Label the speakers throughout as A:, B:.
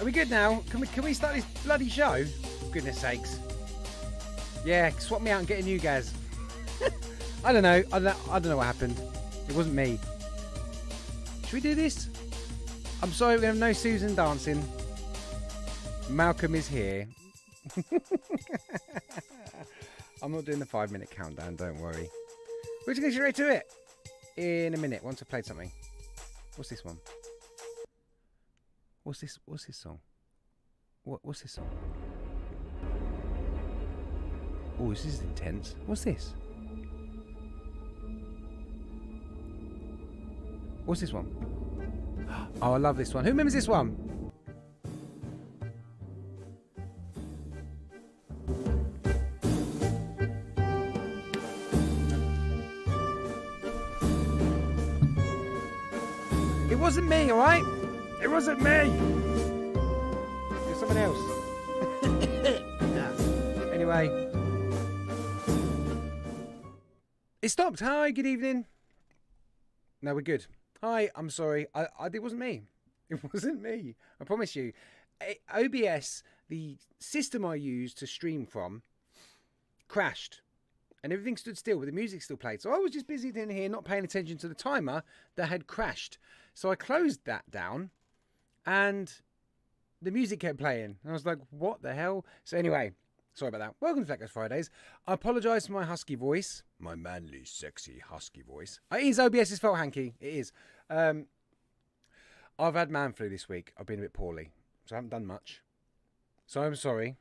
A: Are we good now? Can we start this bloody show? Goodness sakes. Yeah, swap me out and get a new Gaz. I don't know. I don't know what happened. It wasn't me. Should we do this? I'm sorry, we have no Susan dancing. Malcolm is here. I'm not doing the 5-minute countdown, don't worry. We're just going to get straight to it in a minute once I've played something. What's this one? What's this song? What's this song? Oh, this is intense. What's this? What's this one? Oh, I love this one. Who remembers this one? It wasn't me, alright? It wasn't me! It was someone else. Anyway. It stopped. Hi, good evening. No, we're good. Hi, I'm sorry. It wasn't me. It wasn't me. I promise you. OBS, the system I used to stream from, crashed. And everything stood still, but the music still played. So I was just busy in here, not paying attention to the timer that had crashed. So I closed that down, and the music kept playing. And I was like, what the hell? So anyway, sorry about that. Welcome to FlatCap Fridays. I apologise for my husky voice. My manly, sexy, husky voice. It is OBS's fault, Hanky. It is. I've had man flu this week. I've been a bit poorly, so I haven't done much. So I'm sorry.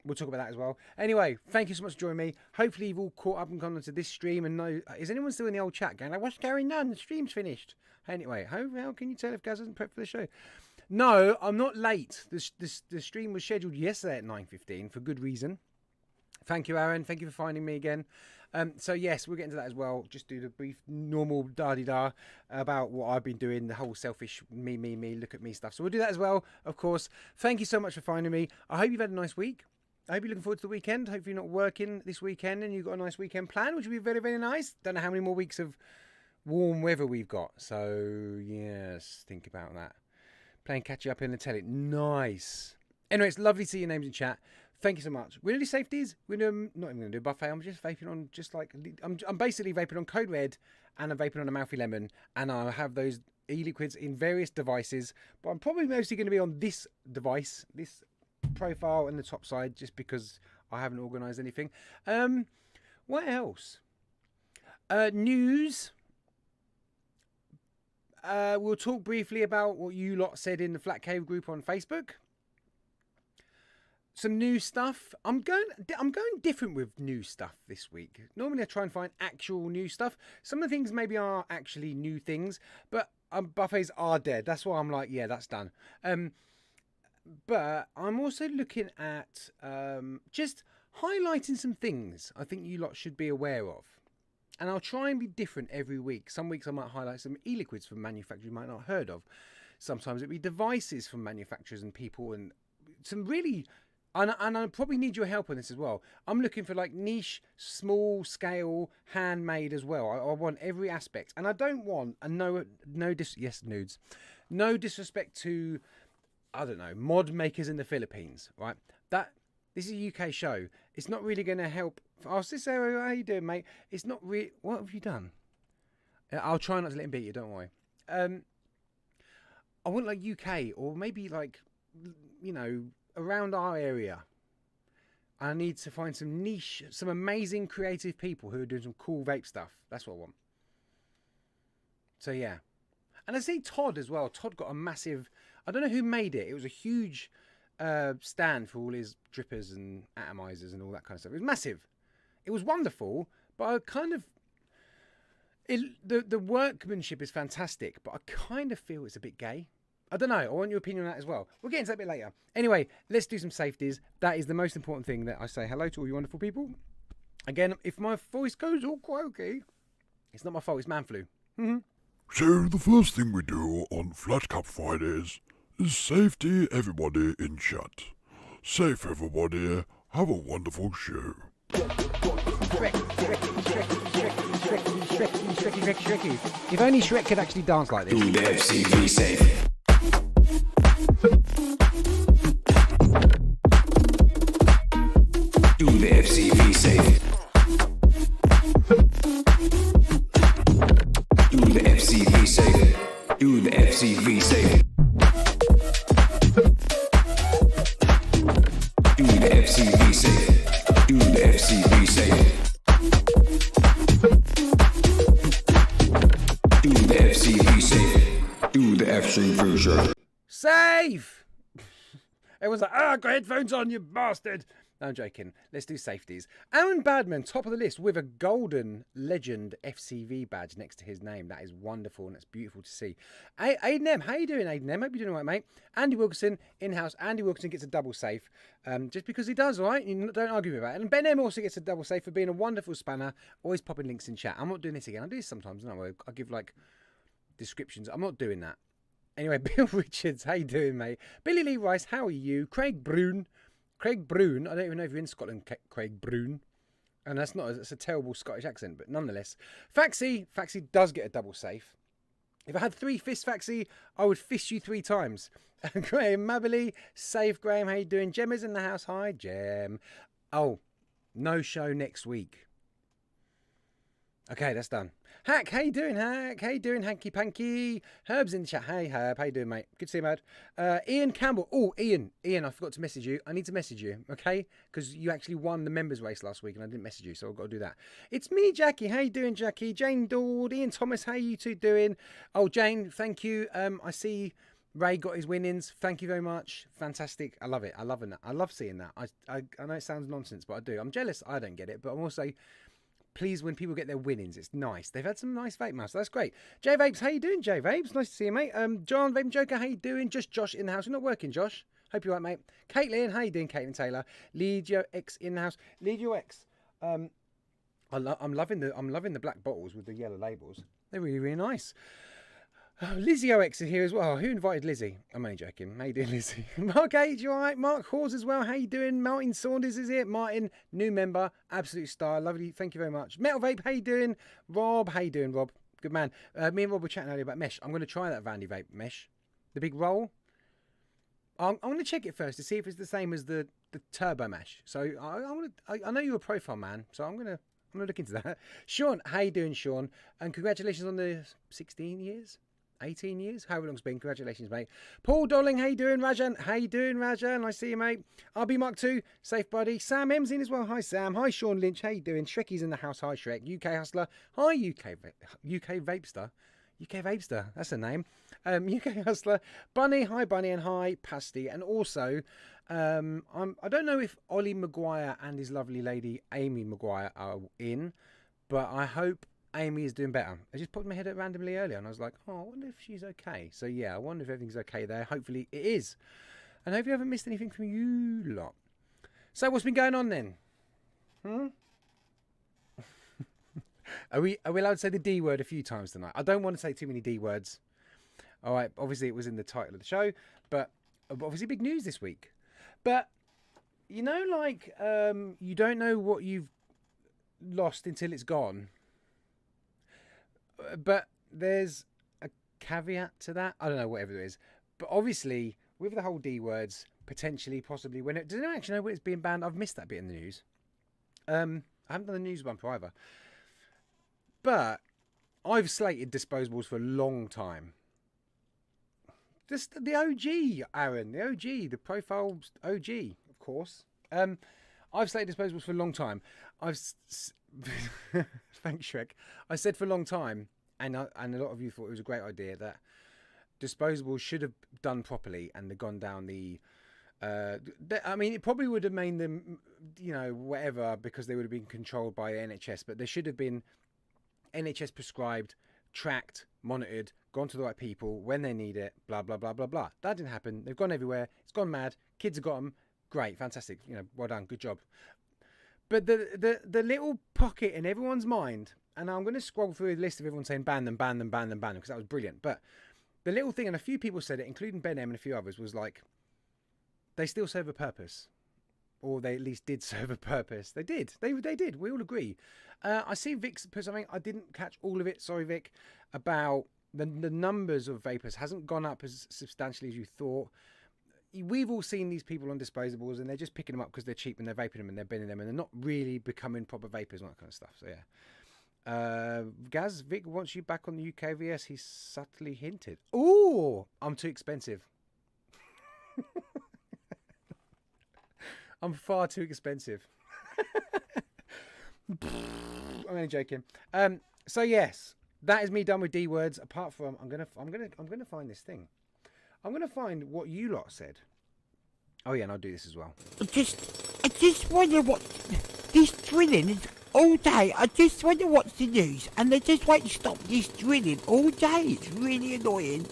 A: We'll talk about that as well. Anyway, thank you so much for joining me. Hopefully you've all caught up and gone onto this stream and know... Is anyone still in the old chat going, like, what's going on? The stream's finished. Anyway, how can you tell if Gaz hasn't prepped for the show? No, I'm not late. The stream was scheduled yesterday at 9:15 for good reason. Thank you, Aaron. Thank you for finding me again. So, yes, we'll get into that as well. Just do the brief, normal da-di-da about what I've been doing, the whole selfish me, look at me stuff. So we'll do that as well, of course. Thank you so much for finding me. I hope you've had a nice week. I hope you're looking forward to the weekend. Hope you're not working this weekend and you've got a nice weekend plan, which will be very, very nice. Don't know how many more weeks of warm weather we've got. So, yes, think about that. Playing catch up in the telly. Nice. Anyway, it's lovely to see your names in chat. Thank you so much. We're going to do safeties. We're doing, not even going to do a buffet. I'm just vaping on, I'm basically vaping on Code Red and I'm vaping on a Mouthy Lemon. And I have those e-liquids in various devices. But I'm probably mostly going to be on this device, this profile and the top side, just because I haven't organised anything. What else? News. We'll talk briefly about what you lot said in the Flat Cave group on Facebook. Some new stuff. I'm going different with new stuff this week. Normally I try and find actual new stuff. Some of the things maybe are actually new things, but buffets are dead. That's why I'm like, yeah, that's done. But I'm also looking at just highlighting some things I think you lot should be aware of. And I'll try and be different every week. Some weeks I might highlight some e-liquids from manufacturers you might not have heard of. Sometimes it'll be devices from manufacturers and people and some really... And I probably need your help on this as well. I'm looking for like niche, small scale, handmade as well. I want every aspect. And I don't want, and no disrespect to... I don't know, mod makers in the Philippines, right? This is a UK show. It's not really going to help. Oh, Cicero, how you doing, mate? It's not really... What have you done? I'll try not to let him beat you, don't worry. I want like UK or maybe like, you know, around our area. I need to find some niche, some amazing creative people who are doing some cool vape stuff. That's what I want. So, yeah. And I see Todd as well. Todd got a massive... I don't know who made it. It was a huge stand for all his drippers and atomizers and all that kind of stuff. It was massive. It was wonderful, but I kind of... The workmanship is fantastic, but I kind of feel it's a bit gay. I don't know. I want your opinion on that as well. We'll get into that a bit later. Anyway, let's do some safeties. That is the most important thing, that I say hello to all you wonderful people. Again, if my voice goes all croaky, it's not my fault. It's man flu.
B: So the first thing we do on FlatCap Fridays is safety everybody in chat. Safe everybody, have a wonderful show.
A: If only Shrek could actually dance like this.
C: Do the FCV safe.
A: safe. Everyone's like, got headphones on, you bastard. No, I'm joking. Let's do safeties. Aaron Badman, top of the list with a golden legend FCV badge next to his name. That is wonderful and it's beautiful to see. Aiden M, how you doing, Aiden M? Hope you're doing all right, mate. Andy Wilkinson, in-house. Andy Wilkinson gets a double safe just because he does, all right? You don't argue with that. And Ben M also gets a double safe for being a wonderful spanner. Always popping links in chat. I'm not doing this again. I do this sometimes, don't I? I give, like, descriptions. I'm not doing that. Anyway, Bill Richards, how you doing, mate? Billy Lee Rice, how are you? Craig Brune, I don't even know if you're in Scotland, Craig Brune. And that's a terrible Scottish accent, but nonetheless. Faxi does get a double safe. If I had 3 fists, Faxi, I would fist you 3 times. Graham Mabberley, safe, Graham, how you doing? Gemma's in the house, hi, Gem. Oh, no show next week. Okay, that's done. Hack, how you doing, Hack? How you doing, Hanky Panky? Herb's in the chat. Hey, Herb, how you doing, mate? Good to see you, mate. Ian Campbell. Oh, Ian, I forgot to message you. I need to message you, okay? Because you actually won the members race last week and I didn't message you, so I've got to do that. It's me, Jackie. How you doing, Jackie? Jane Dord, Ian Thomas, how you two doing? Oh, Jane, thank you. I see Ray got his winnings. Thank you very much. Fantastic. I love it. I love seeing that. I know it sounds nonsense, but I do. I'm jealous I don't get it, but I'm also pleased when people get their winnings. It's nice. They've had some nice vape masks. That's great. J Vapes, how you doing, J Vapes? Nice to see you, mate. John Vape Joker, how you doing? Just Josh in the house. You're not working, Josh. Hope you're right, mate. Caitlin, how you doing, Caitlin Taylor? Legio X in the house. Legio X. I'm loving the black bottles with the yellow labels. They're really, really nice. Lizzie OX is here as well. Who invited Lizzie? I'm only joking. How you doing, Lizzie? Mark H, you alright? Mark Hawes as well. How you doing? Martin Saunders is here. Martin, new member. Absolute star. Lovely. Thank you very much. Metal Vape, how you doing? Rob, how you doing, Rob? Good man. Me and Rob were chatting earlier about mesh. I'm going to try that Vandy Vape mesh. The big roll. I'm going to check it first to see if it's the same as the turbo mesh. So I know you're a profile man, so I'm going to look into that. Sean, how you doing, Sean? And congratulations on the 16 years. 18 years, however long it's been. Congratulations, mate. Paul Dolling, how you doing? Rajan, how you doing, Rajan? I see you, mate. RB Mark 2, safe buddy. Sam M's in as well. Hi, Sam. Hi, Sean Lynch. How you doing? Shrekky's in the house. Hi, Shrek. UK Hustler. Hi, UK Vapester. UK Vapester, that's a name. UK Hustler. Bunny, hi, Bunny, and hi, Pasty. And also, I don't know if Ollie Maguire and his lovely lady, Amy Maguire, are in, but I hope Amy is doing better. I just popped my head up randomly earlier and I was like, oh, I wonder if she's okay. So yeah, I wonder if everything's okay there. Hopefully it is. And I hope you haven't missed anything from you lot. So what's been going on then? Are we allowed to say the D word a few times tonight? I don't want to say too many D words. All right, obviously it was in the title of the show, but obviously big news this week. But, you know, like, you don't know what you've lost until it's gone. But there's a caveat to that. I don't know, whatever it is. But obviously, with the whole D words, potentially, possibly, does anyone actually know when it's being banned? I've missed that bit in the news. I haven't done the news bumper either. But I've slated disposables for a long time. Just the OG, Aaron. The OG. The profile OG, of course. I've slated disposables for a long time. Thanks, Shrek. I said for a long time, and a lot of you thought it was a great idea, that disposables should have done properly and they've gone down the... I mean, it probably would have made them, you know, whatever, because they would have been controlled by NHS, but there should have been NHS prescribed, tracked, monitored, gone to the right people when they need it, blah, blah, blah, blah, blah. That didn't happen. They've gone everywhere. It's gone mad. Kids have got them. Great, fantastic. You know, well done. Good job. But the little pocket in everyone's mind, and I'm going to scroll through the list of everyone saying ban them, ban them, ban them, ban them, because that was brilliant. But the little thing, and a few people said it, including Ben M and a few others, was like, they still serve a purpose. Or they at least did serve a purpose. They did. They did. We all agree. I see Vic's put something, I didn't catch all of it, sorry Vic, about the numbers of vapors hasn't gone up as substantially as you thought. We've all seen these people on disposables and they're just picking them up because they're cheap and they're vaping them and they're bending them and they're not really becoming proper vapors and that kind of stuff. So yeah. Gaz, Vic wants you back on the UKVS. He subtly hinted. Ooh, I'm too expensive. I'm far too expensive. I'm only joking. So yes, that is me done with D words. Apart from, I'm gonna find this thing. I'm going to find what you lot said. Oh, yeah, and I'll do this as well.
C: I just wonder what this drilling is all day. I just want to watch the news, and they just won't stop this drilling all day. It's really annoying.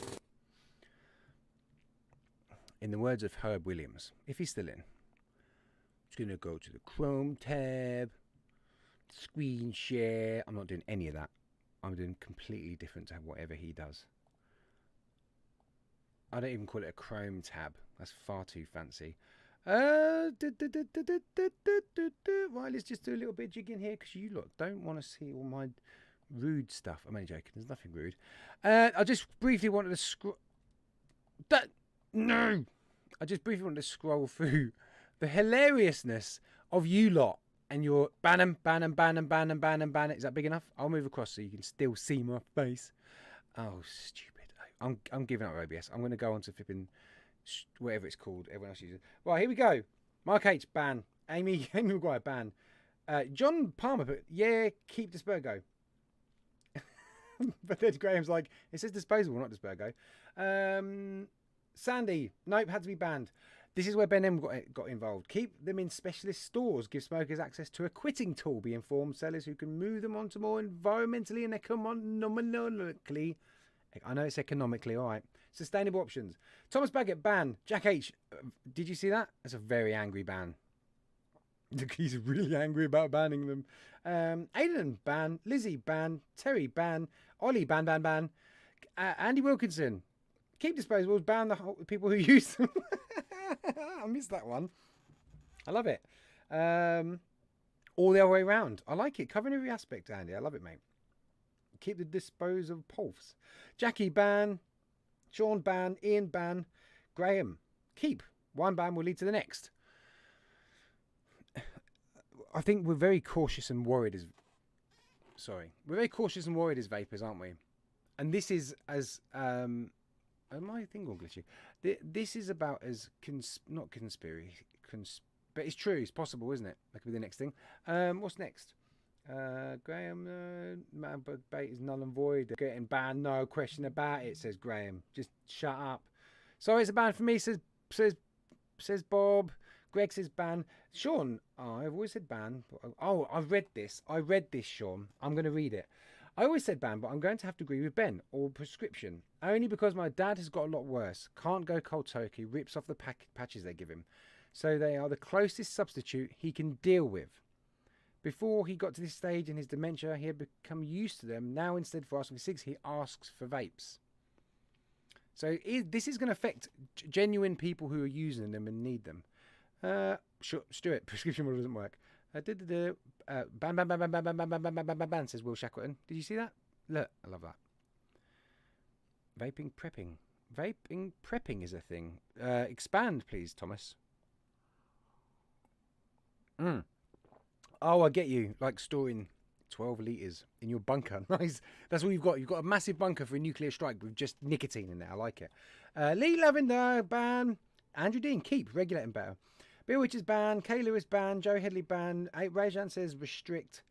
A: In the words of Herb Williams, if he's still in, it's going to go to the Chrome tab, screen share. I'm not doing any of that. I'm doing completely different to whatever he does. I don't even call it a Chrome tab. That's far too fancy. Right, let's just do a little bit of jigging here because you lot don't want to see all my rude stuff. I'm only joking. There's nothing rude. I just briefly wanted to scroll. No! I just briefly wanted to scroll through the hilariousness of you lot and your ban 'em. Is that big enough? I'll move across so you can still see my face. Oh, stupid. I'm giving up OBS. I'm going to go on to flipping whatever it's called. Everyone else uses it. Right, here we go. Mark H, ban. Amy Maguire, ban. John Palmer, but yeah, keep Dispergo. But then Graham's like, it says disposable, not Dispergo. Sandy, nope, had to be banned. This is where Ben M got involved. Keep them in specialist stores. Give smokers access to a quitting tool. Be informed sellers who can move them onto more environmentally and economically. I know it's economically, all right. Sustainable options. Thomas Baggett, ban. Jack H, did you see that? That's a very angry ban. He's really angry about banning them. Aidan, ban. Lizzie, ban. Terry, ban. Ollie, ban. Andy Wilkinson, keep disposables, ban the people who use them. I missed that one. I love it. All the other way around. I like it. Covering every aspect, Andy. I love it, mate. Keep the disposable pulse. Jackie, ban. Sean, ban. Ian, ban. Graham, keep. One ban will lead to the next. I think we're very cautious and worried as... Sorry. We're very cautious and worried as vapors, aren't we? And this is as... my thing all glitchy. This is about as... not conspiracy... but it's true. It's possible, isn't it? That could be the next thing. What's next? Graham, man, bait is null and void. Getting banned, no question about it, says Graham. Just shut up. Sorry, it's a ban for me, says Bob. Greg says ban. Sean, I've always said ban. Oh, I've read this. I read this, Sean. I'm going to read it. I always said ban, but I'm going to have to agree with Ben. Or prescription. Only because my dad has got a lot worse. Can't go cold turkey. Rips off the patches they give him. So they are the closest substitute he can deal with. Before he got to this stage in his dementia, he had become used to them. Now, instead for asking for cigs, he asks for vapes. So this is going to affect genuine people who are using them and need them. Sure, Stuart, prescription model doesn't work. Ban, says Will Shackleton. Did you see that? Look, I love that. Vaping prepping. Vaping prepping is a thing. Expand, please, Thomas. Oh, I get you. Like storing 12 litres in your bunker. Nice. That's all you've got. You've got a massive bunker for a nuclear strike with just nicotine in there. I like it. Lee Lavender, ban. Andrew Dean, keep. Regulating better. Bill Witches, ban. Kay Lewis, ban. Joe Headley, ban. Rajan says restrict.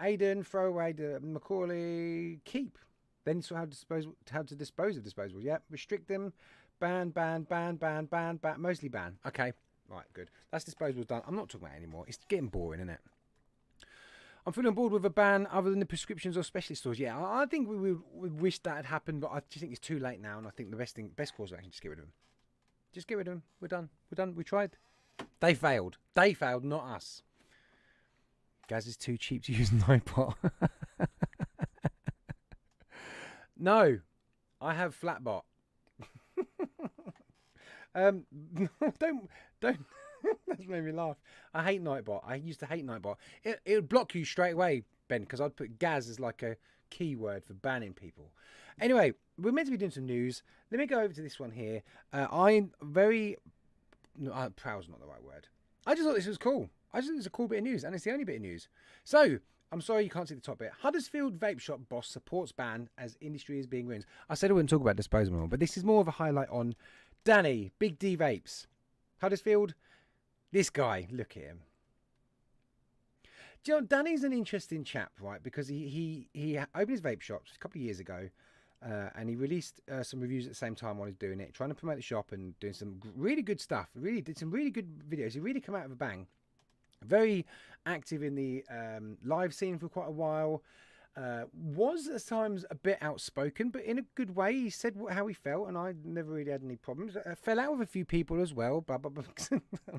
A: Aidan, throw away. Macaulay, keep. Then so how to dispose of disposables. Yeah, restrict them. Ban. Mostly ban. Okay. Right, good. That's disposables done. I'm not talking about it anymore. It's getting boring, isn't it? I'm fully on board with a ban other than the prescriptions or specialist stores. Yeah, I think we would wish that had happened, but I just think it's too late now, and I think the best course of action, just get rid of them. Just get rid of them. We're done. We tried. They failed. Not us. Gaz is too cheap to use Nightbot. No, I have Flatbot. Don't. That's made me laugh. I hate Nightbot. I used to hate Nightbot. It would block you straight away, Ben, because I'd put Gaz as like a keyword for banning people. Anyway, we're meant to be doing some news. Let me go over to this one here. I'm very... No, proud's not the right word. I just thought this was cool. I just thought it was a cool bit of news, and it's the only bit of news. So, I'm sorry you can't see the top bit. Huddersfield vape shop boss supports ban as industry is being ruined. I said I wouldn't talk about disposable, but this is more of a highlight on Danny, Big D Vapes. Huddersfield, this guy, look at him. Do you know, Danny's an interesting chap, right? Because he opened his vape shops a couple of years ago. And he released some reviews at the same time while he's doing it, trying to promote the shop and doing some really good stuff. Really did some really good videos. He really come out of a bang. Very active in the live scene for quite a while. Was at times a bit outspoken, but in a good way. He said how he felt, and I never really had any problems. Fell out with a few people as well.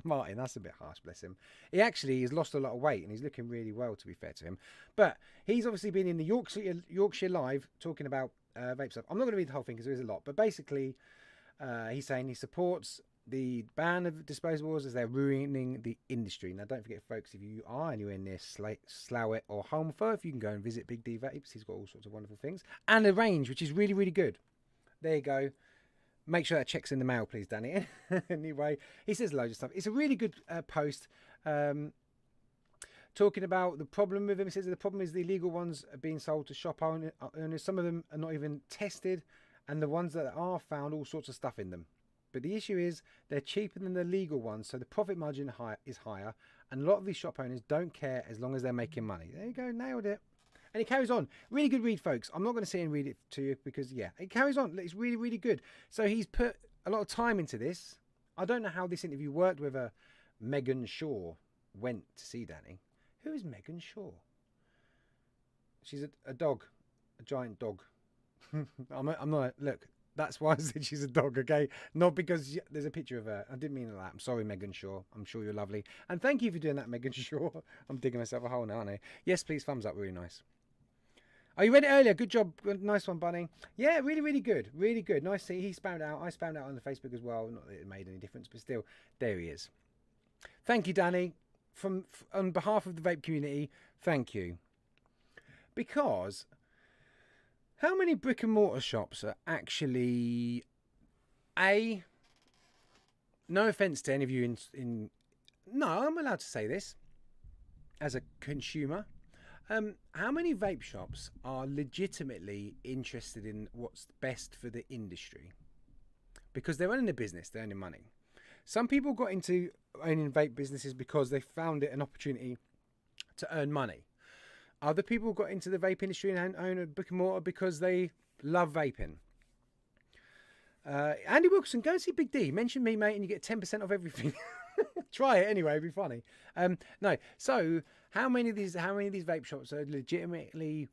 A: Martin, that's a bit harsh, bless him. He actually has lost a lot of weight, and he's looking really well, to be fair to him. But he's obviously been in the Yorkshire Live talking about vape stuff. I'm not going to read the whole thing because there is a lot, but basically he's saying he supports the ban of disposables as they're ruining the industry. Now, don't forget, folks, if you are anywhere near Slough or Holmfirth, you can go and visit Big D Vapes. He's got all sorts of wonderful things. And a range, which is really, really good. There you go. Make sure that check's in the mail, please, Danny. Anyway, he says loads of stuff. It's a really good post. Talking about the problem with them. He says the problem is the illegal ones are being sold to shop owners. Some of them are not even tested. And the ones that are found, all sorts of stuff in them. But the issue is they're cheaper than the legal ones, so the profit margin is higher, and a lot of these shop owners don't care as long as they're making money. There you go, nailed it. And it carries on. Really good read, folks. I'm not going to sit and read it to you because, yeah, it carries on. It's really, really good. So he's put a lot of time into this. I don't know how this interview worked, whether Megan Shaw went to see Danny. Who is Megan Shaw? She's a dog, a giant dog. I'm not, look. That's why I said she's a dog, okay? Not because there's a picture of her. I didn't mean that. I'm sorry, Megan Shaw. I'm sure you're lovely. And thank you for doing that, Megan Shaw. I'm digging myself a hole now, aren't I? Yes, please, thumbs up. Really nice. Oh, you read it earlier. Good job. Nice one, Bunny. Yeah, really, really good. Really good. Nice to see. He spammed out. I spammed out on the Facebook as well. Not that it made any difference, but still, there he is. Thank you, Danny. On behalf of the vape community, thank you. Because how many brick and mortar shops are actually, no offence to any of you no, I'm allowed to say this as a consumer. How many vape shops are legitimately interested in what's best for the industry? Because they're running a business, they're earning money. Some people got into owning vape businesses because they found it an opportunity to earn money. Other people got into the vape industry and own a brick and mortar because they love vaping. Andy Wilson, go and see Big D. Mention me, mate, and you get 10% off everything. Try it anyway; it'd be funny. No, so how many of these vape shops are legitimately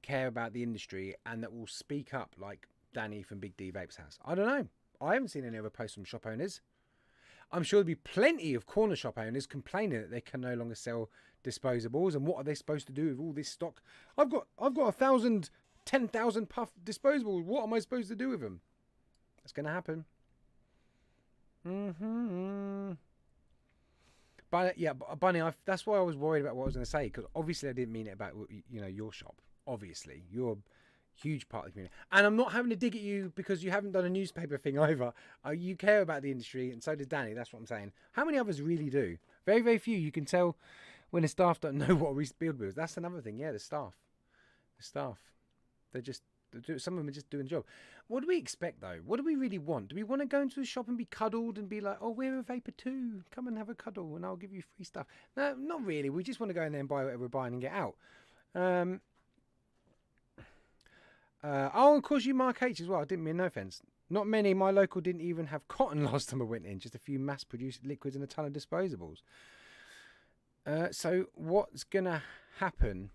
A: care about the industry and that will speak up like Danny from Big D Vapes House? I don't know. I haven't seen any other posts from shop owners. I'm sure there'll be plenty of corner shop owners complaining that they can no longer sell disposables, and what are they supposed to do with all this stock? I've got 1,000, 10,000 puff disposables. What am I supposed to do with them? That's going to happen. But yeah, Bunny, that's why I was worried about what I was going to say, because obviously I didn't mean it about your shop. Obviously, you're a huge part of the community, and I'm not having to dig at you because you haven't done a newspaper thing either. You care about the industry, and so does Danny. That's what I'm saying. How many others really do? Very, very few. You can tell when the staff don't know what we build with. That's another thing. Yeah, the staff. Some of them are just doing the job. What do we expect though? What do we really want? Do we want to go into a shop and be cuddled and be like, oh, we're a vapor too, come and have a cuddle and I'll give you free stuff? No, not really. We just want to go in there and buy whatever we're buying and get out. Of course, you Mark H as well. I didn't mean no offence. Not many. My local didn't even have cotton last time I went in. Just a few mass-produced liquids and a ton of disposables. So what's going to happen?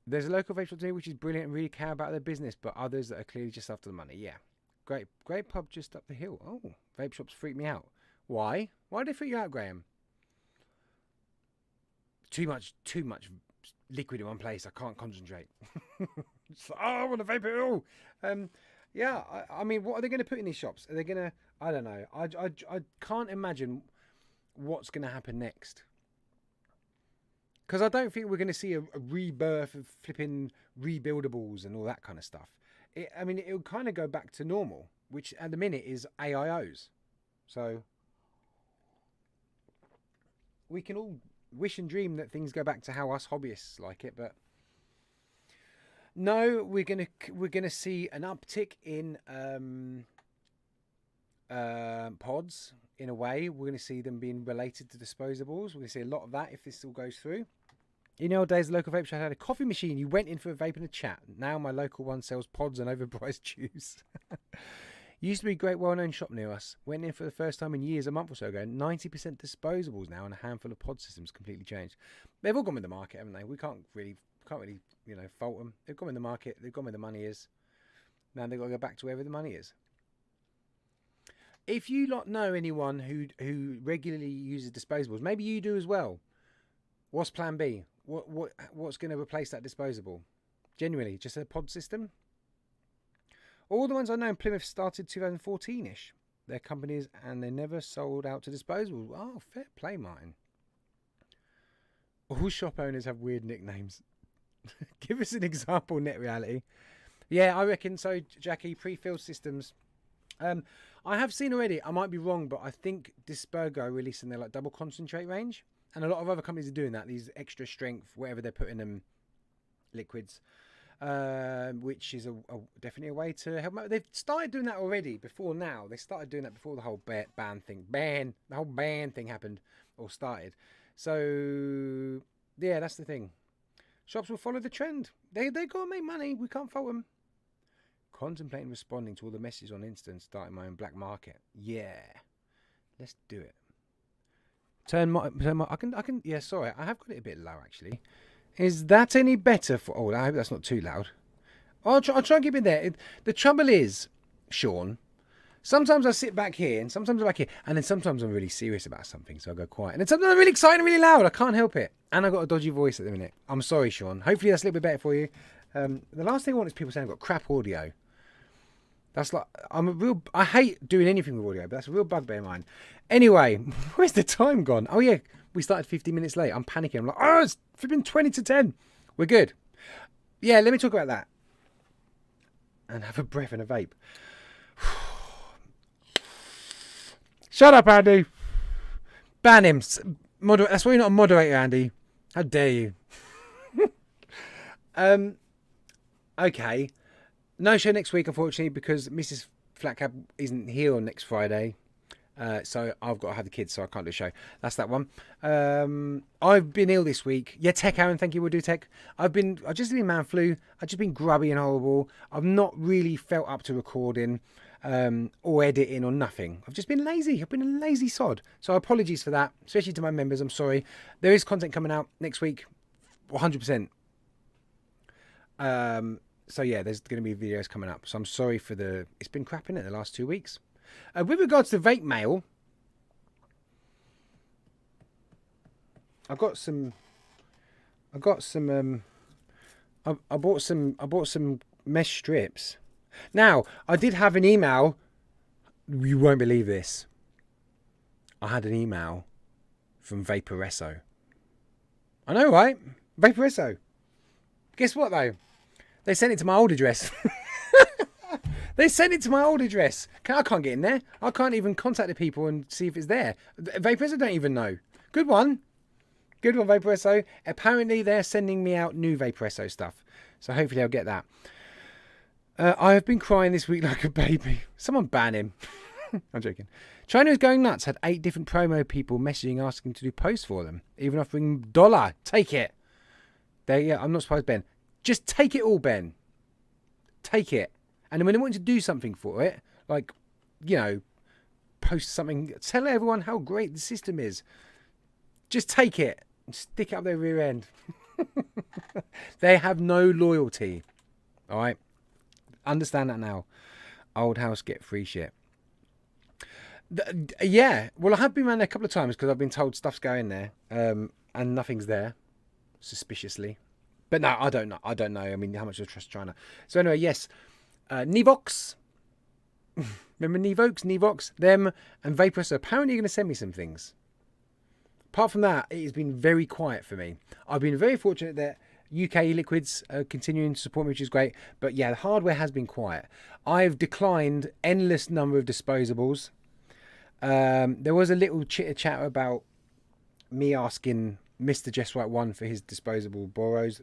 A: There's a local vape shop here which is brilliant and really care about their business, but others that are clearly just after the money. Yeah. Great pub just up the hill. Oh, vape shops freak me out. Why? Why do they freak you out, Graham? Too much liquid in one place. I can't concentrate. I want to vape it all. Yeah, I mean, what are they going to put in these shops? Are they going to... I don't know. I can't imagine what's going to happen next. Because I don't think we're going to see a rebirth of flipping rebuildables and all that kind of stuff. It'll kind of go back to normal, which at the minute is AIOs. So we can all wish and dream that things go back to how us hobbyists like it, but no, we're gonna see an uptick in pods. In a way, we're going to see them being related to disposables. We're going to see a lot of that if this all goes through. In the old days, the local vape shop had a coffee machine. You went in for a vape and a chat. Now my local one sells pods and overpriced juice. Used to be a great well-known shop near us. Went in for the first time in years, a month or so ago. 90% disposables now, and a handful of pod systems completely changed. They've all gone with the market, haven't they? We can't really, fault them. They've gone with the market. They've gone where the money is. Now they've got to go back to wherever the money is. If you lot know anyone who regularly uses disposables, maybe you do as well. What's Plan B? What's going to replace that disposable? Genuinely, just a pod system. All the ones I know in Plymouth started 2014-ish. Their companies, and they never sold out to disposables. Oh, fair play, Martin. All shop owners have weird nicknames. Give us an example, Net Reality. Yeah, I reckon so, Jackie. Pre-filled systems. I have seen already, I might be wrong, but I think Dispergo are releasing their double concentrate range. And a lot of other companies are doing that. These extra strength, whatever they're putting them, liquids. Which is definitely a way to help them out. They've started doing that already before now. They started doing that before the whole ban thing happened or started. So, yeah, that's the thing. Shops will follow the trend. They got to make money. We can't fault them. Contemplating responding to all the messages on Insta and starting my own black market. Yeah, let's do it. I can. Yeah, sorry, I have got it a bit low actually. Is that any better for? Oh, I hope that's not too loud. I'll try and keep it there. The trouble is, Sean. Sometimes I sit back here, and sometimes I'm back here, and then sometimes I'm really serious about something, so I go quiet. And then sometimes I'm really excited and really loud. I can't help it. And I've got a dodgy voice at the minute. I'm sorry, Sean. Hopefully that's a little bit better for you. The last thing I want is people saying I've got crap audio. That's like, I hate doing anything with audio, but that's a real bugbear of mine. Anyway, where's the time gone? Oh yeah, we started 15 minutes late. I'm panicking. I'm like, it's been 20 to 10. We're good. Yeah, let me talk about that. And have a breath and a vape. Shut up, Andy. Ban him. That's why you're not a moderator, Andy. How dare you? Okay. No show next week, unfortunately, because Mrs. FlatCap isn't here on next Friday. So I've got to have the kids, so I can't do a show. That's that one. I've been ill this week. Yeah, tech, Aaron, thank you. We'll do tech. I've just been man flu. I've just been grubby and horrible. I've not really felt up to recording or editing or nothing. I've just been lazy. I've been a lazy sod. So apologies for that, especially to my members. I'm sorry. There is content coming out next week, 100%. So yeah, there's going to be videos coming up. So I'm sorry for it's been crap in it the last 2 weeks. With regards to vape mail, I bought some mesh strips. Now, I did have an email. You won't believe this. I had an email from Vaporesso. I know, right? Vaporesso. Guess what though? They sent it to my old address. They sent it to my old address. I can't get in there. I can't even contact the people and see if it's there. Vaporesso don't even know. Good one. Good one, Vaporesso. Apparently, they're sending me out new Vaporesso stuff. So hopefully I'll get that. I have been crying this week like a baby. Someone ban him. I'm joking. China is going nuts. Had 8 different promo people messaging asking to do posts for them. Even offering $1. Take it. I'm not surprised, Ben. Just take it all, Ben. Take it. And then when they want you to do something for it, like, post something, tell everyone how great the system is. Just take it and stick it up their rear end. They have no loyalty. All right? Understand that now. Old house, get free shit. Yeah. Well, I have been around there a couple of times because I've been told stuff's going there and nothing's there, suspiciously. But no, I don't know. I mean, how much do I trust China? So anyway, yes. Nevox. Remember Nevox? Them and Vaporesso. Apparently you're going to send me some things. Apart from that, it has been very quiet for me. I've been very fortunate that UK liquids are continuing to support me, which is great. But yeah, the hardware has been quiet. I've declined endless number of disposables. There was a little chitter-chatter about me asking Mr. Just Right 1 for his disposable Boros.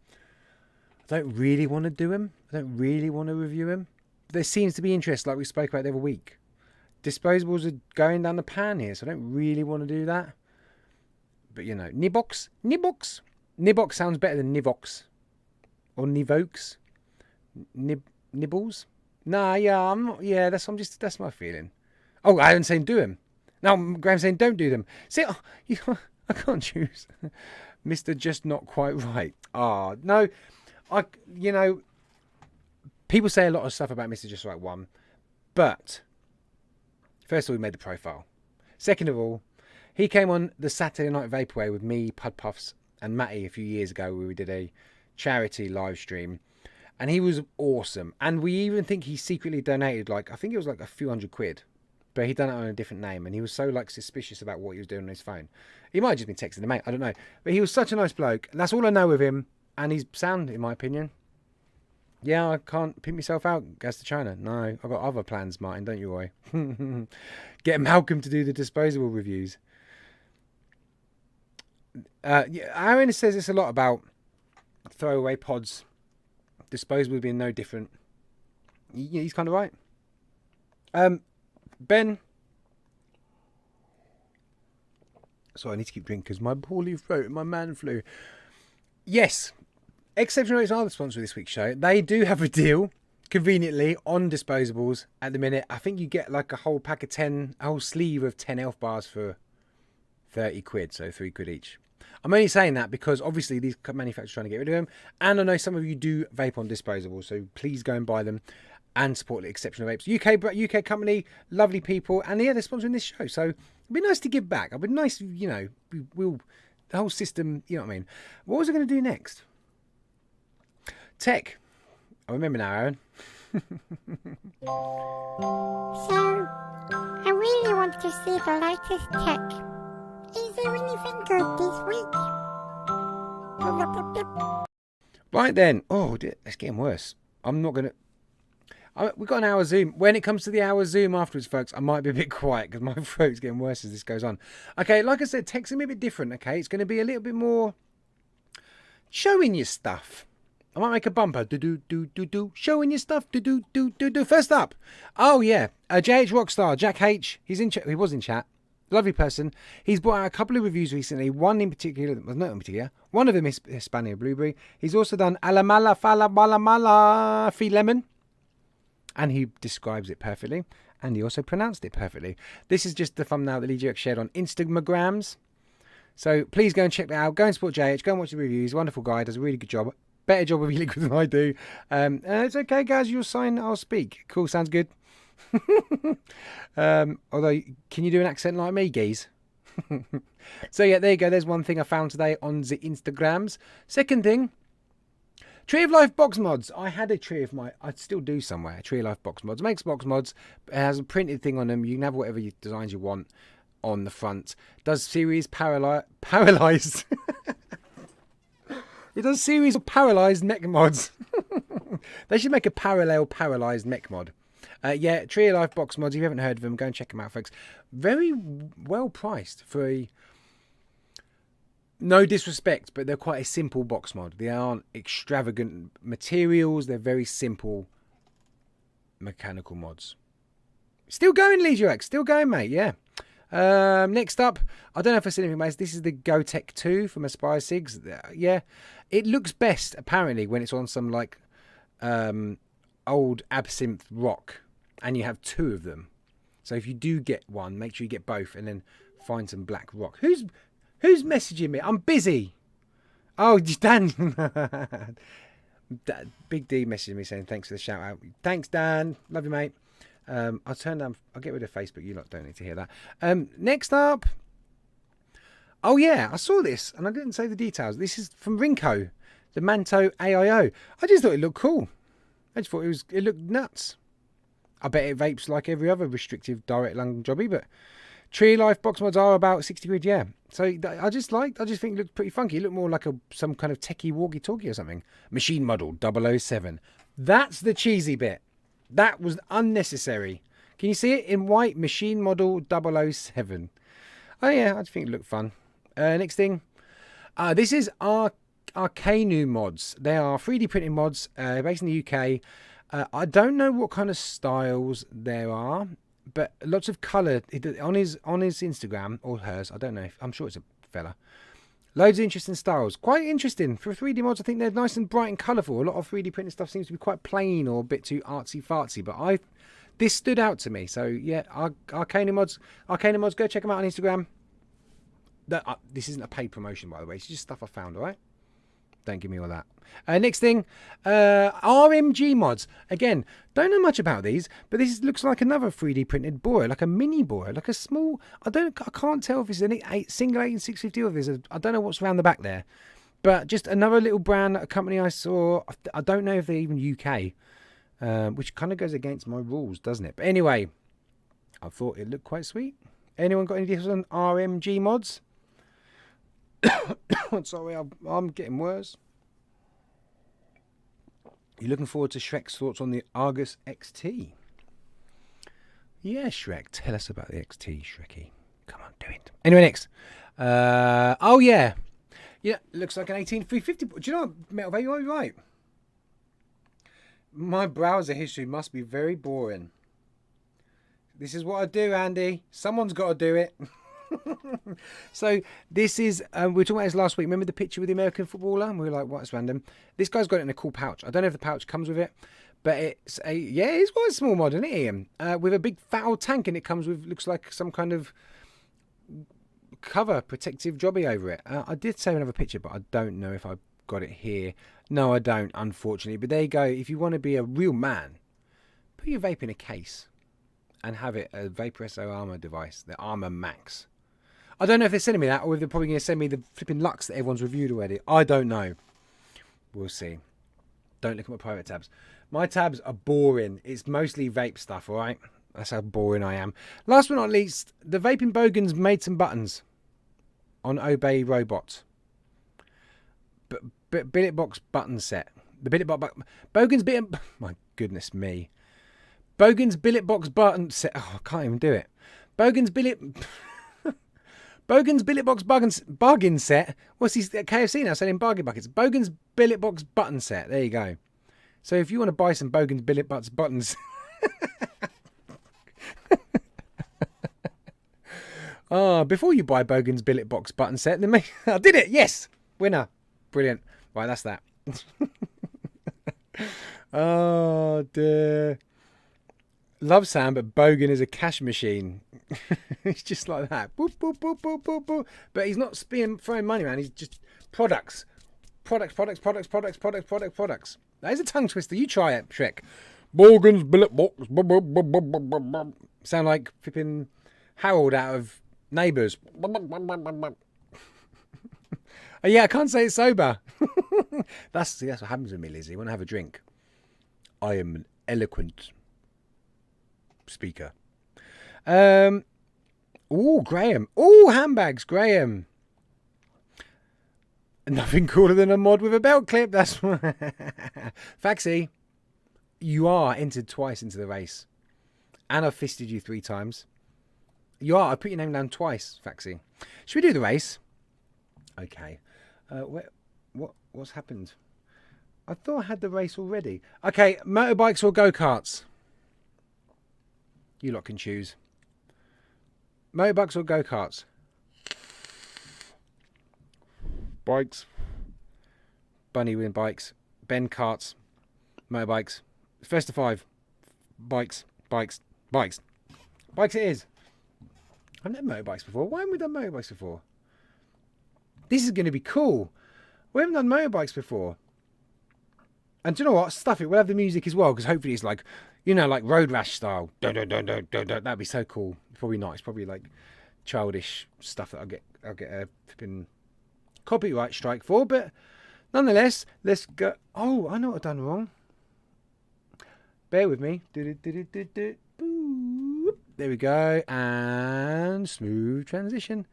A: I don't really want to do him. I don't really want to review him. There seems to be interest, like we spoke about the other week. Disposables are going down the pan here, so I don't really want to do that. But you know, Nibox. Nibox sounds better than Nivox or Nivox. Nibbles. Nah, yeah, I'm not. Yeah, that's my feeling. Oh, I haven't saying do them. No, Graham's saying don't do them. See, I can't choose. Mr. Just Not Quite Right. Ah, no, people say a lot of stuff about Mr. Just Right 1, but first of all, he made the profile. Second of all, he came on the Saturday Night Vaporwave with me, Pud Puffs, and Matty a few years ago where we did a charity live stream, and he was awesome. And we even think he secretly donated, I think it was a few £100, but he'd done it on a different name, and he was so suspicious about what he was doing on his phone. He might have just been texting the mate, I don't know. But he was such a nice bloke, and that's all I know of him, and he's sound, in my opinion. Yeah, I can't pimp myself out, goes to China. No, I've got other plans, Martin, don't you worry. Get Malcolm to do the disposable reviews. Aaron says this a lot about throwaway pods. Disposable being no different. He's kind of right. Ben. Sorry, I need to keep drinking because my poorly throat and my man flu. Yes, Exceptional Rates are the sponsor of this week's show. They do have a deal, conveniently, on disposables at the minute. I think you get a whole pack of 10, a whole sleeve of 10 elf bars for £30, so £3 each. I'm only saying that because obviously these manufacturers are trying to get rid of them, and I know some of you do vape on disposables, so please go and buy them and support the Exceptional Vapes. UK company, lovely people, and yeah, they're sponsoring this show, so it'd be nice to give back. It'd be nice, the whole system, you know what I mean. What was I going to do next? Tech. I remember now, Aaron.
D: So, I really want to see the latest tech. Is there anything good this week?
A: Right then. Oh, it's getting worse. I'm not going to... We've got an hour Zoom. When it comes to the hour Zoom afterwards, folks, I might be a bit quiet because my throat's getting worse as this goes on. Okay, like I said, tech's going to be a bit different, okay? It's going to be a little bit more showing you stuff. I might make a bumper. Do. Showing you stuff. Do. First up. Oh, yeah. JH Rockstar, Jack H. He was in chat. Lovely person. He's brought out a couple of reviews recently. One in particular, not in particular. One of them is Hispania Blueberry. He's also done Alamala Fala Mala Mala Fee Lemon. And he describes it perfectly. And he also pronounced it perfectly. This is just the thumbnail that Lee Jerk shared on Instagrams. So please go and check that out. Go and support JH. Go and watch the reviews. Wonderful guy. Does a really good job. Better job of e-liquid than I do. It's okay, guys. You'll sign. I'll speak. Cool. Sounds good. Although, can you do an accent like me, geez? So yeah, there you go. There's one thing I found today on the Instagrams. Second thing, Tree of Life box mods. I had a Tree of I still do somewhere. Tree of Life box mods. Makes box mods. It has a printed thing on them. You can have whatever designs you want on the front. Does series paralyzed. It does series of paralysed mech mods. They should make a parallel paralysed mech mod. Yeah, Tree of Life box mods. If you haven't heard of them, go and check them out, folks. Very well priced for a... No disrespect, but they're quite a simple box mod. They aren't extravagant materials. They're very simple mechanical mods. Still going, Leisure X. Still going, mate. Yeah. Next up, I don't know if I said anything about this. This is the GoTech 2 from Aspire Sigs. Yeah, it looks best apparently when it's on some old absinthe rock, and you have two of them. So if you do get one, make sure you get both, and then find some black rock. Who's messaging me? I'm busy. Oh, Dan. Big D messaging me saying thanks for the shout out. Thanks, Dan. Love you, mate. I'll get rid of Facebook. You lot don't need to hear that. Next up. Oh yeah, I saw this and I didn't say the details. This is from Rinko, the Manto AIO. I just thought it looked cool. I just thought it looked nuts. I bet it vapes like every other restrictive direct lung jobby, but Tree Life box mods are about 60 quid, yeah. So I just think it looked pretty funky. It looked more like some kind of techie walkie-talkie or something. Machine Model 007. That's the cheesy bit. That was unnecessary. Can you see it in white? Machine Model 007. Oh yeah, I just think it looked fun. Next thing. This is Arcanu mods. They are 3D printing mods based in the UK. I don't know what kind of styles there are, but lots of colour on his Instagram or hers. I don't know. I'm sure it's a fella. Loads of interesting styles. Quite interesting. For 3D mods, I think they're nice and bright and colourful. A lot of 3D printed stuff seems to be quite plain or a bit too artsy-fartsy. But this stood out to me. So, yeah, Arcana Mods, go check them out on Instagram. This isn't a paid promotion, by the way. It's just stuff I found, all right? Don't give me all that. Next thing, RMG mods. Again, don't know much about these, but this looks like another 3D printed borer, like a mini borer, like a small. I can't tell if it's a single 18650 or if there's I don't know what's around the back there, but just another little brand, a company I saw. I don't know if they're even UK, which kind of goes against my rules, doesn't it? But anyway, I thought it looked quite sweet. Anyone got any details on RMG mods? Sorry, I'm getting worse. You looking forward to Shrek's thoughts on the Argus XT? Yeah, Shrek, tell us about the XT, Shrekky. Come on, do it. Anyway, next. Oh, yeah. Yeah, looks like an 18350. Do you know what, Metal Vape, you're right. My browser history must be very boring. This is what I do, Andy. Someone's got to do it. So this is we were talking about this last week. Remember the picture with the American footballer, and we were like, what's random? This guy's got it in a cool pouch. I don't know if the pouch comes with it, but it's it's quite a small mod, isn't it, Ian? With a big fat old tank, and it comes with, looks like some kind of cover protective jobby over it. I did save another picture, but I don't know if I got it here. No, I don't, unfortunately. But there you go. If you want to be a real man, put your vape in a case and have it a Vaporesso Armor device, the Armor Max. I don't know if they're sending me that, or if they're probably going to send me the flipping Lux that everyone's reviewed already. I don't know. We'll see. Don't look at my private tabs. My tabs are boring. It's mostly vape stuff, all right? That's how boring I am. Last but not least, the Vaping Bogans made some buttons on Obey Robot. Billet Box button set. The Billet Box... Bogan's Billet... My goodness me. Bogan's Billet Box button set... Oh, I can't even do it. Bogan's Billet... Bogan's Billet Box bargain set. What's he at KFC now selling bargain buckets? Bogan's Billet Box button set. There you go. So if you want to buy some Bogan's Billet Box buttons, before you buy Bogan's Billet Box button set, then I did it. Yes, winner, brilliant. Right, that's that. Oh dear. Love Sam, but Bogan is a cash machine. It's just like that. Boop, boop, boop, boop, boop, boop. But he's not throwing money around. He's just products. That is a tongue twister. You try it, Shrek. Bogan's Billet Box. Sound like flipping Harold out of Neighbours. Oh, yeah, I can't say it sober. That's what happens with me, Lizzie. When I have a drink, I am an eloquent speaker. Graham. Handbags, Graham. Nothing cooler than a mod with a belt clip. That's Faxi. You are entered twice into the race, and I've fisted you 3 times. You are. I put your name down twice, Faxi. Should we do the race? Okay. What's happened? I thought I had the race already. Okay, motorbikes or go-karts? You lot can choose. Motorbikes or go-karts? Bikes. Bunny win bikes. Ben karts. Motorbikes. First to 5. Bikes. Bikes it is. I've never motorbikes before. Why haven't we done motorbikes before? This is going to be cool. We haven't done motorbikes before. And do you know what? Stuff it. We'll have the music as well, because hopefully it's like, like Road Rash style. That'd be so cool. Probably not. It's probably like childish stuff that I'll get a flipping copyright strike for. But nonetheless, let's go. Oh, I know what I've done wrong. Bear with me. There we go. And smooth transition.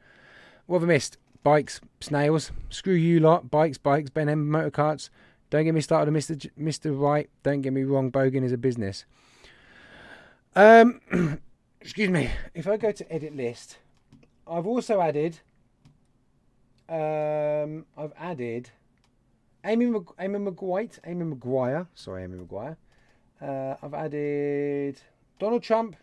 A: What have I missed? Bikes, snails. Screw you lot. Bikes, Ben M, motorcarts. Don't get me started on Mr. Right. Don't get me wrong. Bogan is a business. Excuse me. If I go to edit list, I've also added. I've added Amy Maguire. Sorry, Amy Maguire. I've added Donald Trump.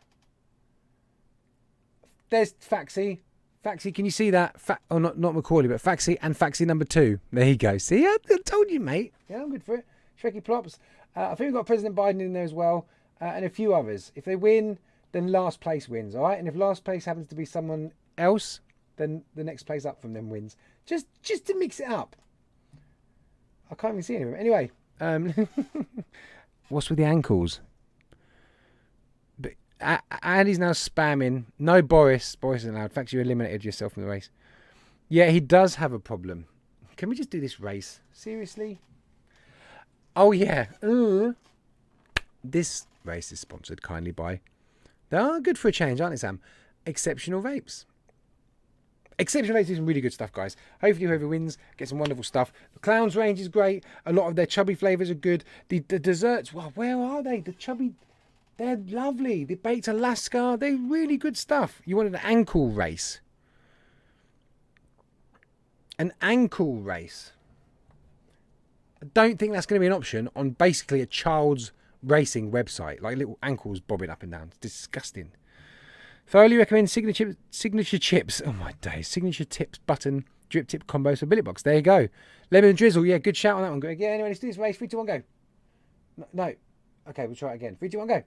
A: There's Faxi. Faxi, can you see that? Not Macaulay, but Faxi and Faxi number 2. There you go. See, I told you, mate. Yeah, I'm good for it. Shrekky Plops. I think we've got President Biden in there as well, and a few others. If they win, then last place wins, all right? And if last place happens to be someone else, then the next place up from them wins. Just to mix it up. I can't even see any of them. Anyway, what's with the ankles? But Andy's now spamming. No, Boris. Boris is allowed. In fact, you eliminated yourself from the race. Yeah, he does have a problem. Can we just do this race? Seriously? Oh, yeah. This race is sponsored kindly by... They are good for a change, aren't they, Sam? Exceptional Vapes. Exceptional Vapes is some really good stuff, guys. Hopefully whoever wins gets some wonderful stuff. The Clowns range is great. A lot of their chubby flavours are good. The desserts, well, where are they? The chubby... They're lovely. The baked Alaska, they're really good stuff. You wanted an ankle race. An ankle race. I don't think that's going to be an option on basically a child's racing website. Like little ankles bobbing up and down. It's disgusting. Thoroughly recommend signature chips. Oh my days. Signature tips button drip tip combos for billet box. There you go. Lemon drizzle. Yeah, good shout on that one, Greg. Yeah, anyway, let's do this race. 3, 2, 1, go. No. Okay, we'll try it again. 3, 2, 1, go.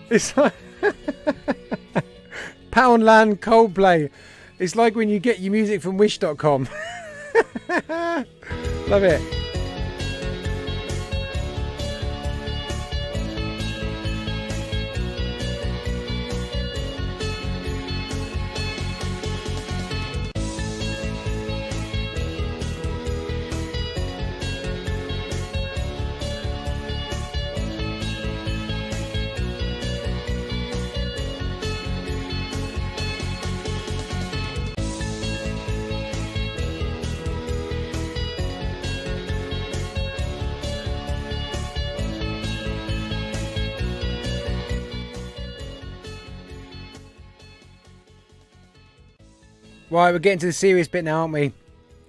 A: It's like Poundland Coldplay. It's like when you get your music from wish.com. Love it. Right, we're getting to the serious bit now, aren't we?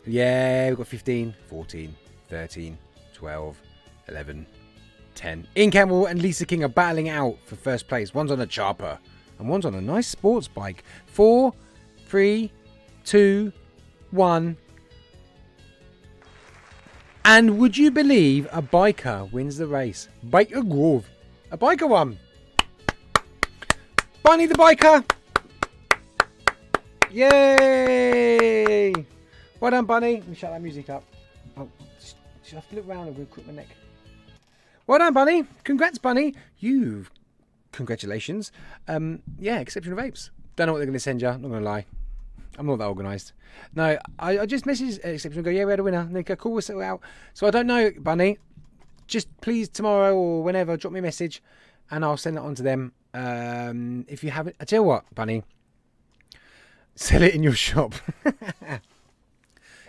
A: Yeah, we've got 15, 14, 13, 12, 11, 10. Ian Campbell and Lisa King are battling out for first place. One's on a chopper and one's on a nice sports bike. 4, 3, 2, 1. And would you believe a biker wins the race? Biker Grove. A biker won. Bunny the biker. Yay! Well done, Bunny. Let me shut that music up. Oh, I have to look around and go crook my neck. Well done, Bunny. Congrats, Bunny. Congratulations. Yeah, Exceptional Vapes. Don't know what they're going to send you. Not going to lie. I'm not that organised. No, I just messaged Exceptional and go, yeah, we had a winner. And they go, cool, we'll settle out. So I don't know, Bunny. Just please tomorrow or whenever, drop me a message and I'll send it on to them. If you haven't, I tell you what, Bunny. Sell it in your shop.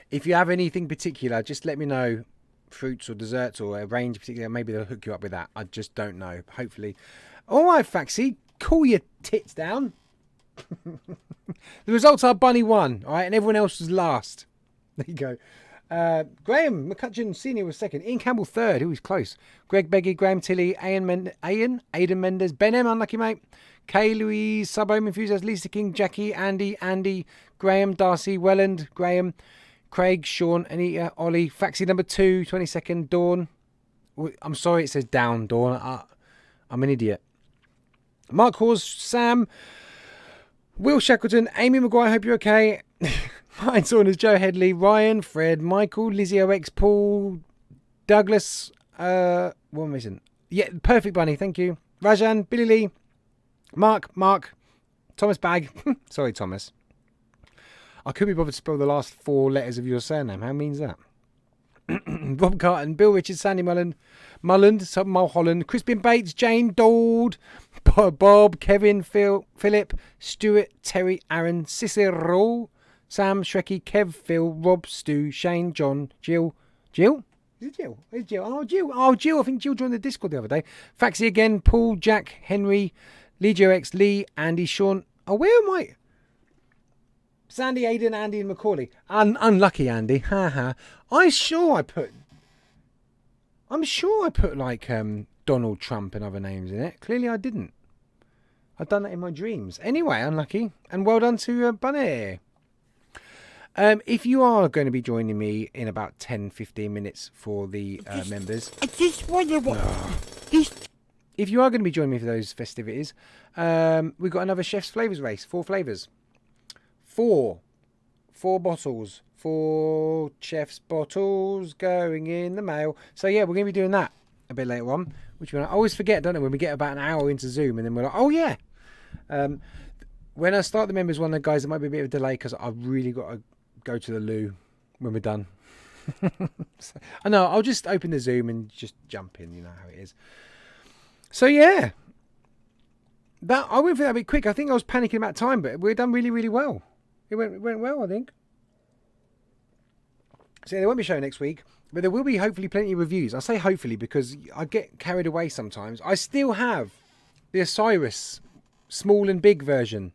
A: If you have anything particular, just let me know. Fruits or desserts or a range particular. Maybe they'll hook you up with that. I just don't know. Hopefully. All right, Faxi. Cool your tits down. The results are Bunny won. All right. And everyone else was last. There you go. Graham McCutcheon Senior was second. Ian Campbell third. Who was close. Greg Beggy, Graham Tilley, Aidan Mendes, Ben M. Unlucky mate. Kay Louise, Sub-Home Enthusiast, Lisa King, Jackie, Andy, Graham, Darcy, Welland, Graham, Craig, Sean, Anita, Ollie, Faxi number 2, 22nd, Dawn. I'm sorry it says down, Dawn. I'm an idiot. Mark Hawes, Sam, Will Shackleton, Amy Maguire, hope you're okay. Ryan Saunders, Joe Headley, Ryan, Fred, Michael, Lizzie OX, Paul, Douglas, what am I missing? Yeah, perfect bunny. Thank you. Rajan, Billy Lee, Mark, Thomas Bag. Sorry, Thomas. I could be bothered to spell the last 4 letters of your surname. How mean's that? Rob Carton, Bill Richards, Sandy Mulland, Mulholland, Crispin Bates, Jane, Dold, Bob, Kevin, Philip, Stuart, Terry, Aaron, Cicero, Sam, Shrekky, Kev, Phil, Rob, Stu, Shane, John, Jill? Is it Jill? It's Jill. Oh, Jill. I think Jill joined the Discord the other day. Faxi again, Paul, Jack, Henry, Legio X, Lee, Andy, Sean. Oh, where am I? Sandy, Aiden, Andy, and Macaulay. Unlucky Andy. Haha. I'm sure I put like Donald Trump and other names in it. Clearly I didn't. I've done that in my dreams. Anyway, unlucky. And well done to Bunny. If you are going to be joining me in about 10-15 minutes for the members.
C: I just wonder what this.
A: If you are going to be joining me for those festivities, we've got another Chef's Flavours race. 4 flavours. 4 bottles. 4 Chef's bottles going in the mail. So yeah, we're going to be doing that a bit later on. Which I always forget, don't I, when we get about an hour into Zoom and then we're like, oh yeah. When I start the members one, guys, there might be a bit of a delay because I've really got to go to the loo when we're done. So, I know, I'll just open the Zoom and just jump in, you know how it is. So yeah. I went for that a bit quick. I think I was panicking about time, but we're done really, really well. It went well, I think. So they won't be showing next week, but there will be hopefully plenty of reviews. I say hopefully because I get carried away sometimes. I still have the Osiris small and big version.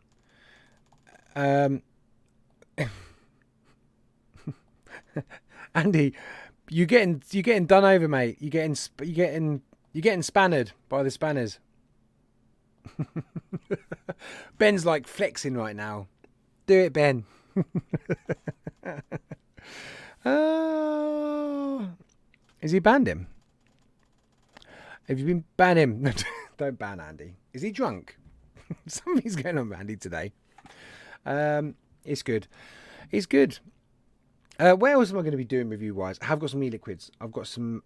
A: Andy, you're getting done over, mate. You're getting spannered by the spanners. Ben's like flexing right now. Do it, Ben. Has he banned him? Have you been ban him? Don't ban Andy. Is he drunk? Something's going on with Andy today. It's good. It's good. Where else am I going to be doing review-wise? I have got some e-liquids. I've got some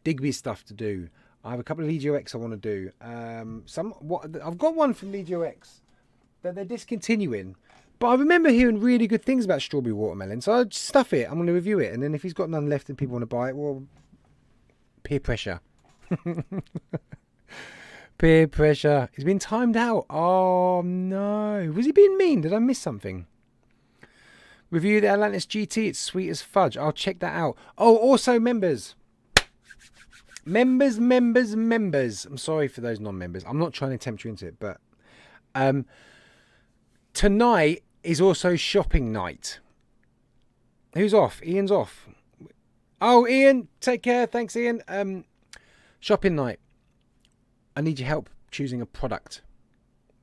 A: Digby stuff to do. I have a couple of Legio X I want to do. I've got one from Legio X that they're discontinuing. But I remember hearing really good things about strawberry watermelon. So I'd stuff it. I'm going to review it. And then if he's got none left and people want to buy it, well, peer pressure. Peer pressure. He's been timed out. Oh, no. Was he being mean? Did I miss something? Review the Atlantis GT. It's sweet as fudge. I'll check that out. Oh, also members. Members. I'm sorry for those non-members. I'm not trying to tempt you into it, but tonight is also shopping night. Who's off? Ian's off. Oh, Ian, take care. Thanks, Ian. Shopping night. I need your help choosing a product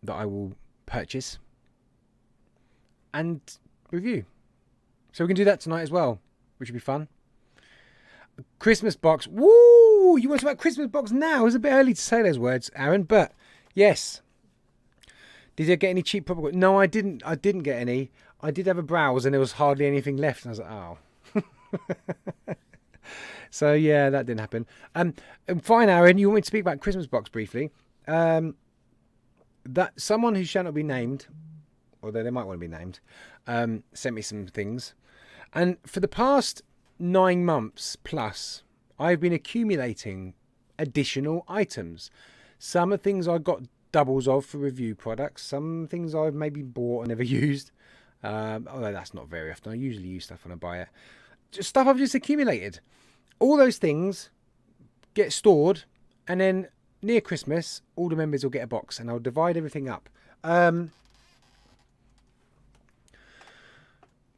A: that I will purchase and review. So we can do that tonight as well, which would be fun. Christmas box. Woo! You want to talk about Christmas box now? It's a bit early to say those words, Aaron, but yes. Did you get any cheap proper? No, I didn't. I didn't get any. I did have a browse and there was hardly anything left. And I was like, oh. So yeah, that didn't happen. And fine, Aaron, you want me to speak about Christmas box briefly? That someone who shall not be named, although they might want to be named, sent me some things. And for the past 9 months plus, I've been accumulating additional items. Some are things I got doubles of for review products. Some things I've maybe bought and never used. Although that's not very often. I usually use stuff when I buy it. Just stuff I've just accumulated. All those things get stored, and then near Christmas, all the members will get a box, and I'll divide everything up.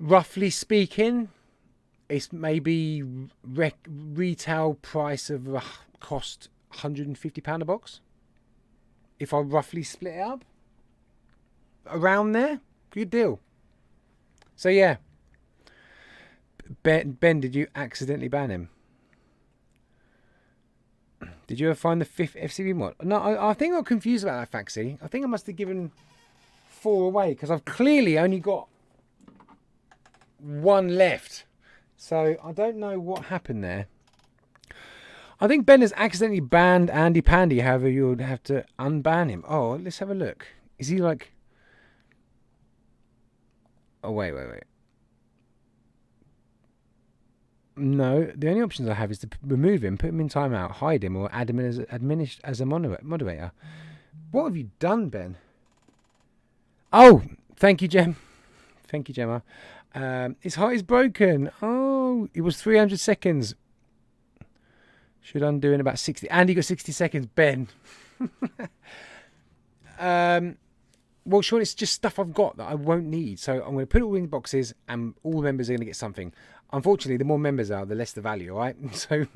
A: Roughly speaking, it's maybe retail price of cost £150 a box. If I roughly split it up, around there, good deal. So yeah, Ben, did you accidentally ban him? Did you ever find the 5th FCB mod? No, I think I got confused about that, Faxi. I think I must have given 4 away because I've clearly only got 1 left. So I don't know what happened there. I think Ben has accidentally banned Andy Pandy. However, you'll have to unban him. Oh, let's have a look. Is he like... Oh, wait. No, the only options I have is to remove him, put him in timeout, hide him, or add him as a moderator. What have you done, Ben? Oh, thank you, Gem. Thank you, Gemma. His heart is broken. Oh, it was 300 seconds. Should undo in about 60. Andy got 60 seconds. Ben. Well, Sean, it's just stuff I've got that I won't need. So I'm going to put it all in boxes and all members are going to get something. Unfortunately, the more members are, the less the value, all right? So,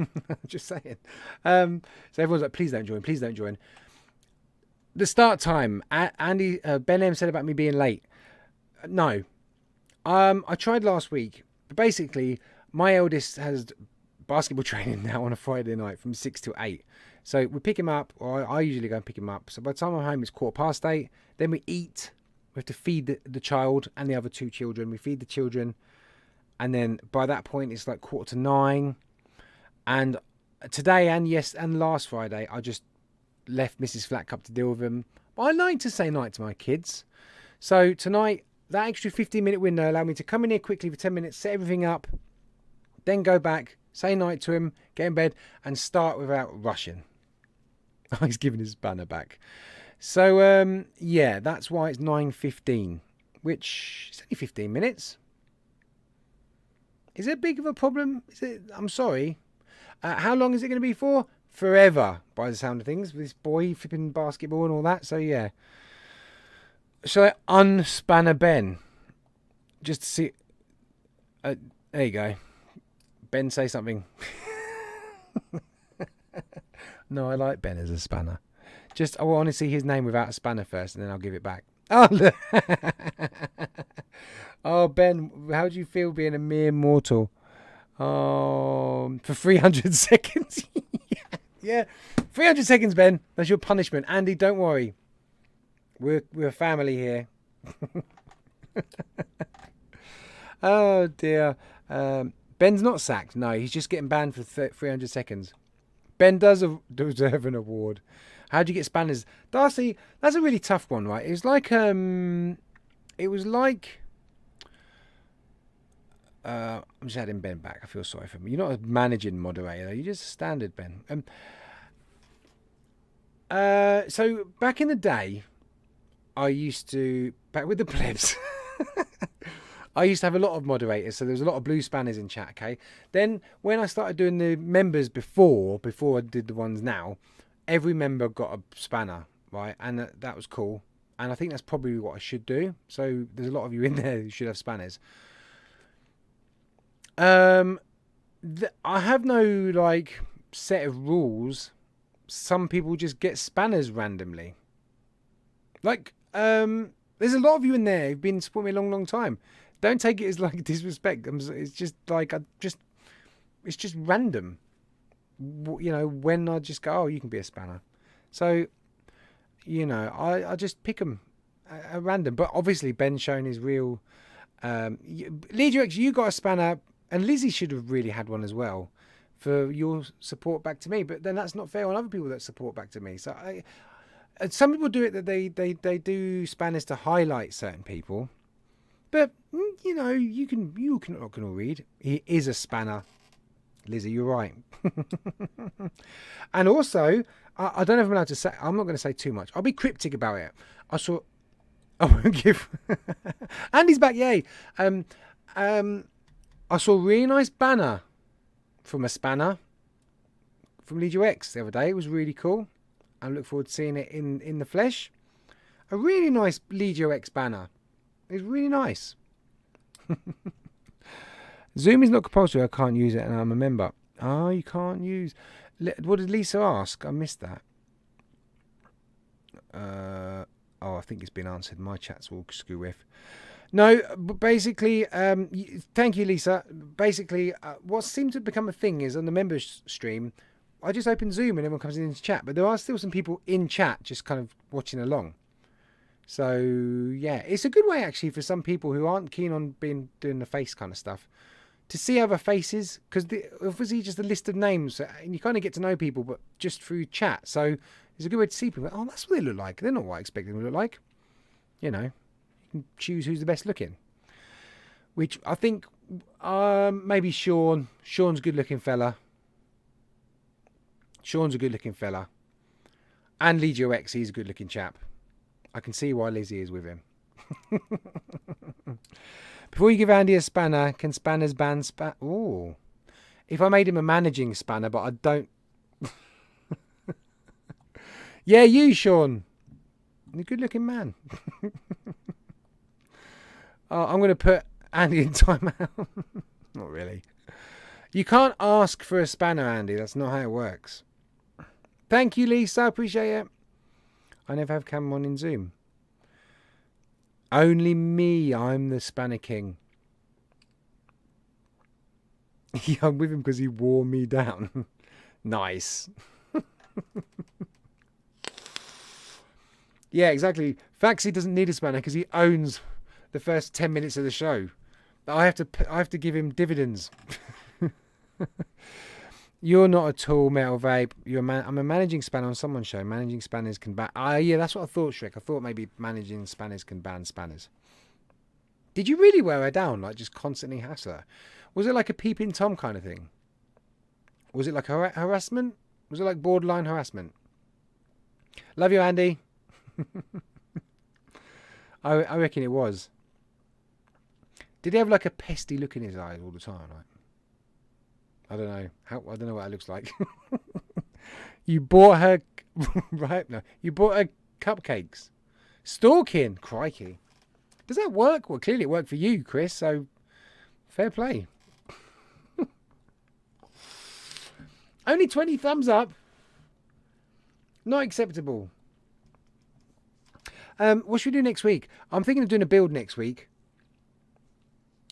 A: just saying. So everyone's like, please don't join, please don't join. The start time. Ben M said about me being late. No. I tried last week. But basically, my eldest has basketball training now on a Friday night from 6 to 8. So we pick him up, or I usually go and pick him up. So by the time I'm home, it's 8:15. Then we eat. We have to feed the child and the other 2 children. We feed the children. And then by that point, it's like 9:15. And today and last Friday, I just left Mrs. FlatCap to deal with them. But I like to say night to my kids. So tonight, that extra 15-minute window allowed me to come in here quickly for 10 minutes, set everything up, then go back, say night to him, get in bed, and start without rushing. He's giving his banner back. So, yeah, that's why it's 9:15, which is only 15 minutes. Is it big of a problem? Is it? I'm sorry. How long is it going to be for? Forever, by the sound of things, with this boy flipping basketball and all that. So, yeah. Shall I unspanner Ben? Just to see. There you go. Ben, say something. No, I like Ben as a spanner. I want to see his name without a spanner first, and then I'll give it back. Oh, look. Oh, Ben, how do you feel being a mere mortal? Oh, for 300 seconds. Yeah, 300 seconds, Ben. That's your punishment. Andy, don't worry. We're a family here. Oh, dear. Ben's not sacked. No, he's just getting banned for 300 seconds. Ben does deserve an award. How do you get spanners? Darcy, that's a really tough one, right? It was like, I'm just adding Ben back. I feel sorry for him. You're not a managing moderator. You're just a standard Ben. So back in the day, back with the plebs, I used to have a lot of moderators. So there was a lot of blue spanners in chat, okay? Then when I started doing the members before I did the ones now, every member got a spanner, right? And that was cool. And I think that's probably what I should do. So there's a lot of you in there who should have spanners. I have no like set of rules. Some people just get spanners randomly. Like, there's a lot of you in there who've been supporting me a long, long time. Don't take it as like disrespect. It's just like it's just random. You know, when I just go, oh, you can be a spanner. So, you know, I just pick them at random. But obviously, Ben's shown his real. Leader X, you got a spanner, and Lizzie should have really had one as well for your support back to me. But then that's not fair on other people that support back to me. So some people do it that they do spanners to highlight certain people. But you know, you can all read. He is a spanner. Lizzie, you're right. And also, I don't know if I'm allowed to say. I'm not going to say too much. I'll be cryptic about it. I won't give. Andy's back, yay! I saw a really nice banner from a spanner from Legio X the other day. It was really cool. I look forward to seeing it in the flesh. A really nice Legio X banner. It's really nice. Zoom is not compulsory. I can't use it and I'm a member. Oh, you can't use... What did Lisa ask? I missed that. I think it's been answered. My chat's all screw with. No, but basically, thank you, Lisa. Basically, what seemed to become a thing is on the members stream, I just open Zoom and everyone comes into chat. But there are still some people in chat just kind of watching along. So, yeah, it's a good way, actually, for some people who aren't keen on doing the face kind of stuff to see other faces, because obviously just a list of names, and you kind of get to know people, but just through chat. So it's a good way to see people. Oh, that's what they look like. They're not what I expected them to look like. You know, you can choose who's the best looking. Which I think maybe Sean. Sean's a good looking fella. Sean's a good looking fella. And Lee Joe X, he's a good looking chap. I can see why Lizzie is with him. Before you give Andy a spanner, can spanners ban span? Ooh. If I made him a managing spanner, but I don't. Yeah, you, Sean. You're a good looking man. Oh, I'm going to put Andy in timeout. Not really. You can't ask for a spanner, Andy. That's not how it works. Thank you, Lisa. I appreciate it. I never have camera on in Zoom. Only me. I'm the spanner king. Yeah, I'm with him because he wore me down. Nice. Yeah, exactly. Faxi doesn't need a spanner because he owns the first 10 minutes of the show. I have to give him dividends. You're not at all Metal Vape. I'm a managing spanner on someone's show. Managing spanners can ban. Yeah, that's what I thought, Shrek. I thought maybe managing spanners can ban spanners. Did you really wear her down? Like just constantly hassle her? Was it like a peeping Tom kind of thing? Was it like harassment? Was it like borderline harassment? Love you, Andy. I reckon it was. Did he have like a pesty look in his eyes all the time? Like, I don't know. I don't know what that looks like. You bought her, right? No, you bought her cupcakes. Stalking, crikey. Does that work? Well, clearly it worked for you, Chris. So, fair play. Only 20 thumbs up. Not acceptable. What should we do next week? I'm thinking of doing a build next week.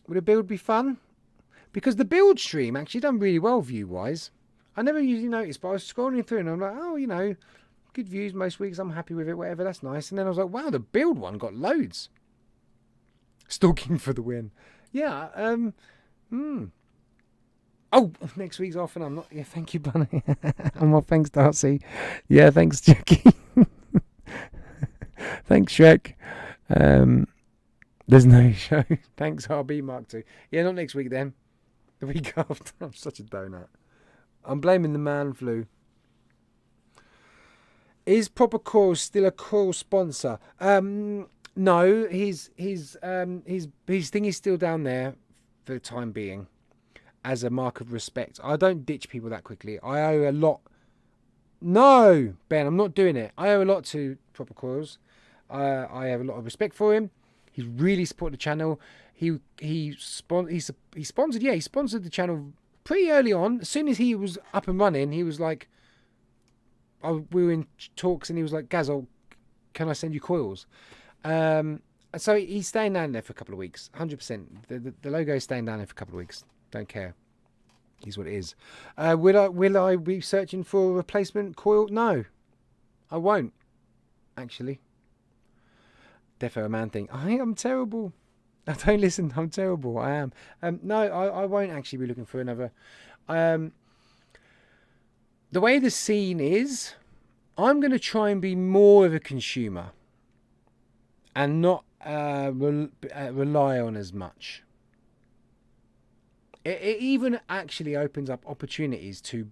A: Would a build be fun? Because the build stream actually done really well view-wise. I never usually notice, but I was scrolling through and I'm like, oh, you know, good views most weeks. I'm happy with it, whatever. That's nice. And then I was like, wow, the build one got loads. Stalking for the win. Yeah. Oh, next week's off and I'm not. Yeah, thank you, Bunny. And well, thanks, Darcy. Yeah, thanks, Jackie. Thanks, Shrek. There's no show. Thanks, RB Mark II. Yeah, not next week then. The week after. I'm such a donut. I'm blaming the man flu. Is Proper Coral still a Coral sponsor? No, his thing is still down there for the time being, as a mark of respect. I don't ditch people that quickly. I owe a lot. No, Ben, I'm not doing it. I owe a lot to Proper Corals. I have a lot of respect for him. He's really supported the channel. He sponsored the channel pretty early on. As soon as he was up and running, he was like, we were in talks, and he was like, Gazol, can I send you coils? So he's staying down there for a couple of weeks, 100%. The logo is staying down there for a couple of weeks. Don't care. Is what it is. Will I be searching for a replacement coil? No, I won't. Actually, defo a man thing. I am terrible. I don't listen. I'm terrible. I am. No, I won't actually be looking for another. The way the scene is, I'm going to try and be more of a consumer and not rely on as much. It even actually opens up opportunities to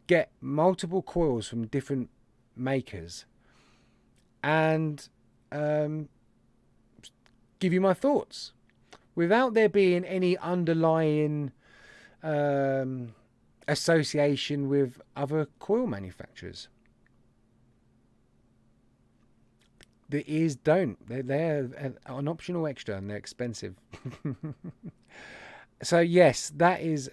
A: get multiple coils from different makers and give you my thoughts without there being any underlying association with other coil manufacturers. The ears don't. They're an optional extra and they're expensive. So yes, that is.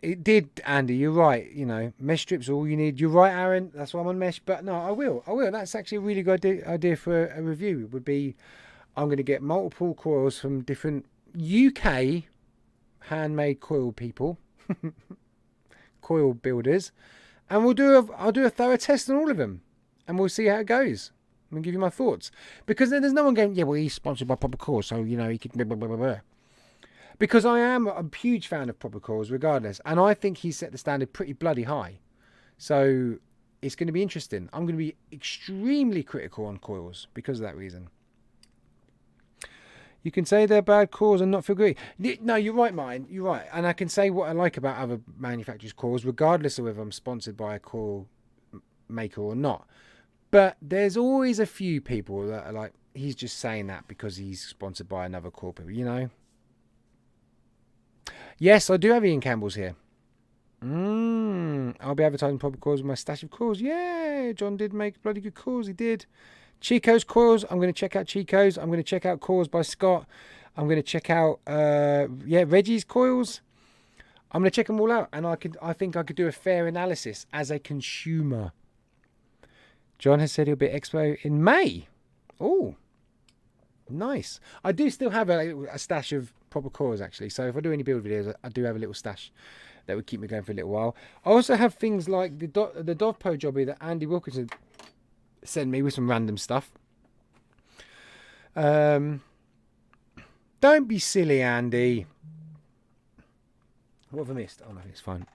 A: It did, Andy. You're right. You know, mesh strips are all you need. You're right, Aaron. That's why I'm on mesh. But no, I will. That's actually a really good idea for a review. It would be, I'm going to get multiple coils from different UK handmade coil people, coil builders, and I'll do a thorough test on all of them, and we'll see how it goes. I'm going to give you my thoughts. Because then there's no one going, yeah, well, he's sponsored by Proper Core, so, you know, he could blah, blah, blah, blah, blah. Because I am a huge fan of proper coils regardless. And I think he's set the standard pretty bloody high. So it's going to be interesting. I'm going to be extremely critical on coils because of that reason. You can say they're bad coils and not feel great. No, you're right, mine. You're right. And I can say what I like about other manufacturers' coils, regardless of whether I'm sponsored by a coil maker or not. But there's always a few people that are like, he's just saying that because he's sponsored by another corporate, you know? Yes, I do have Ian Campbell's here. I'll be advertising proper coils with my stash of coils. Yeah, John did make bloody good coils. He did. Chico's coils. I'm going to check out Chico's. I'm going to check out coils by Scott. I'm going to check out Reggie's coils. I'm going to check them all out, and I think I could do a fair analysis as a consumer. John has said he'll be at Expo in May. Oh, nice. I do still have a stash of proper coils actually. So if I do any build videos, I do have a little stash that would keep me going for a little while. I also have things like the Dovpo jobby that Andy Wilkinson sent me with some random stuff. Don't be silly, Andy. What have I missed? Oh no, it's fine.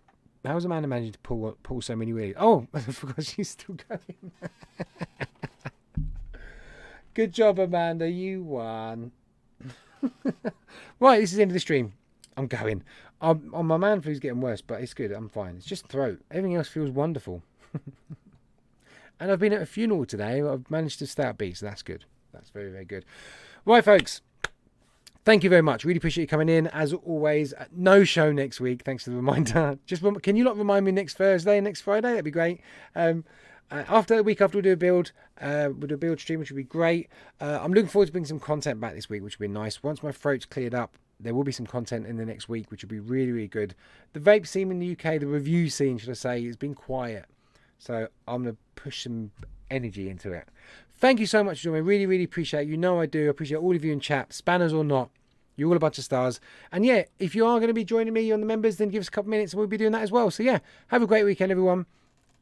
A: How's Amanda managing to pull so many wheelies? Oh, I forgot she's still going. Good job, Amanda. You won. Right, this is the end of the stream. I'm going. My man flu's getting worse, but it's good. I'm fine. It's just throat. Everything else feels wonderful. And I've been at a funeral today. I've managed to stay upbeat, so that's good. That's very, very good. Right, folks. Thank you very much. Really appreciate you coming in. As always, no show next week. Thanks for the reminder. Can you not remind me next Thursday, next Friday? That'd be great. After the week after we'll do a build, stream, which would be great. I'm looking forward to bringing some content back this week, which would be nice. Once my throat's cleared up, there will be some content in the next week, which will be really, really good. The vape scene in the UK, the review scene, should I say, has been quiet. So I'm going to push some energy into it. Thank you so much for joining me. Really, really appreciate it. You know I do. I appreciate all of you in chat, spanners or not. You're all a bunch of stars. And yeah, if you are going to be joining me on the members, then give us a couple minutes and we'll be doing that as well. So yeah, have a great weekend, everyone.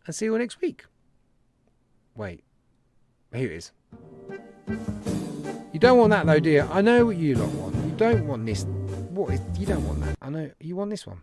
A: And see you all next week. Wait. Here it is. You don't want that though, do you? I know what you lot want. You don't want this. You don't want that. I know. You want this one.